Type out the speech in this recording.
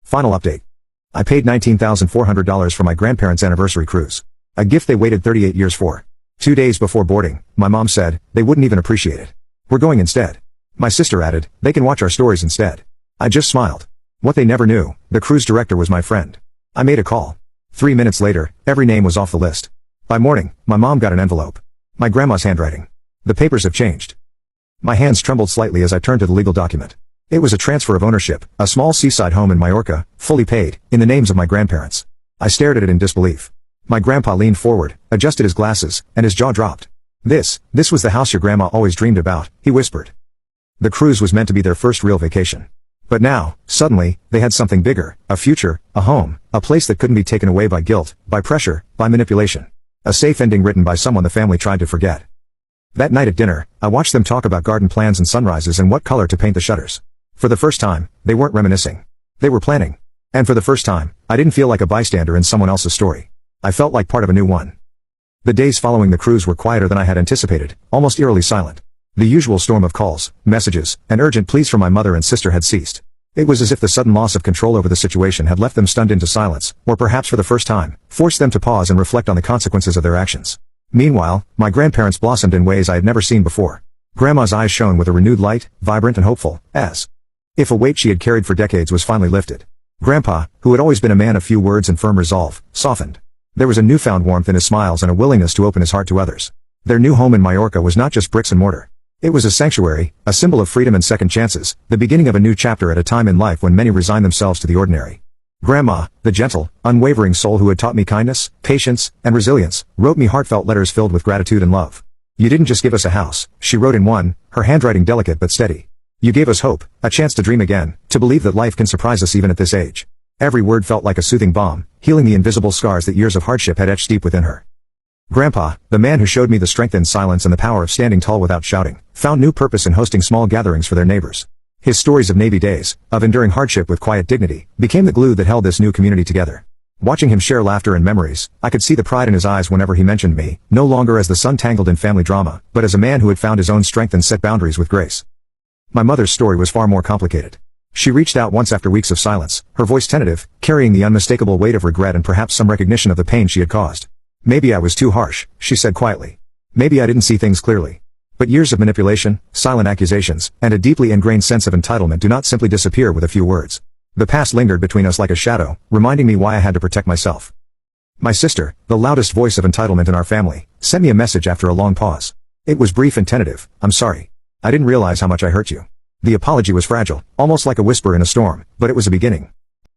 Final update. I paid $19,400 for my grandparents' anniversary cruise. A gift they waited 38 years for. 2 days before boarding, my mom said, they wouldn't even appreciate it. We're going instead. My sister added, they can watch our stories instead. I just smiled. What they never knew, the cruise director was my friend. I made a call. 3 minutes later, every name was off the list. By morning, my mom got an envelope. My grandma's handwriting. The papers have changed. My hands trembled slightly as I turned to the legal document. It was a transfer of ownership, a small seaside home in Majorca, fully paid, in the names of my grandparents. I stared at it in disbelief. My grandpa leaned forward, adjusted his glasses, and his jaw dropped. This was the house your grandma always dreamed about, he whispered. The cruise was meant to be their first real vacation. But now, suddenly, they had something bigger, a future, a home, a place that couldn't be taken away by guilt, by pressure, by manipulation. A safe ending written by someone the family tried to forget. That night at dinner, I watched them talk about garden plans and sunrises and what color to paint the shutters. For the first time, they weren't reminiscing. They were planning. And for the first time, I didn't feel like a bystander in someone else's story. I felt like part of a new one. The days following the cruise were quieter than I had anticipated, almost eerily silent. The usual storm of calls, messages, and urgent pleas from my mother and sister had ceased. It was as if the sudden loss of control over the situation had left them stunned into silence, or perhaps for the first time, forced them to pause and reflect on the consequences of their actions. Meanwhile, my grandparents blossomed in ways I had never seen before. Grandma's eyes shone with a renewed light, vibrant and hopeful, as if a weight she had carried for decades was finally lifted. Grandpa, who had always been a man of few words and firm resolve, softened. There was a newfound warmth in his smiles and a willingness to open his heart to others. Their new home in Majorca was not just bricks and mortar. It was a sanctuary, a symbol of freedom and second chances, the beginning of a new chapter at a time in life when many resign themselves to the ordinary. Grandma, the gentle, unwavering soul who had taught me kindness, patience, and resilience, wrote me heartfelt letters filled with gratitude and love. You didn't just give us a house, she wrote in one, her handwriting delicate but steady. You gave us hope, a chance to dream again, to believe that life can surprise us even at this age. Every word felt like a soothing balm, healing the invisible scars that years of hardship had etched deep within her. Grandpa, the man who showed me the strength in silence and the power of standing tall without shouting, found new purpose in hosting small gatherings for their neighbors. His stories of Navy days, of enduring hardship with quiet dignity, became the glue that held this new community together. Watching him share laughter and memories, I could see the pride in his eyes whenever he mentioned me, no longer as the son tangled in family drama, but as a man who had found his own strength and set boundaries with grace. My mother's story was far more complicated. She reached out once after weeks of silence, her voice tentative, carrying the unmistakable weight of regret and perhaps some recognition of the pain she had caused. Maybe I was too harsh, she said quietly. Maybe I didn't see things clearly. But years of manipulation, silent accusations, and a deeply ingrained sense of entitlement do not simply disappear with a few words. The past lingered between us like a shadow, reminding me why I had to protect myself. My sister, the loudest voice of entitlement in our family, sent me a message after a long pause. It was brief and tentative. I'm sorry. I didn't realize how much I hurt you. The apology was fragile, almost like a whisper in a storm, but it was a beginning.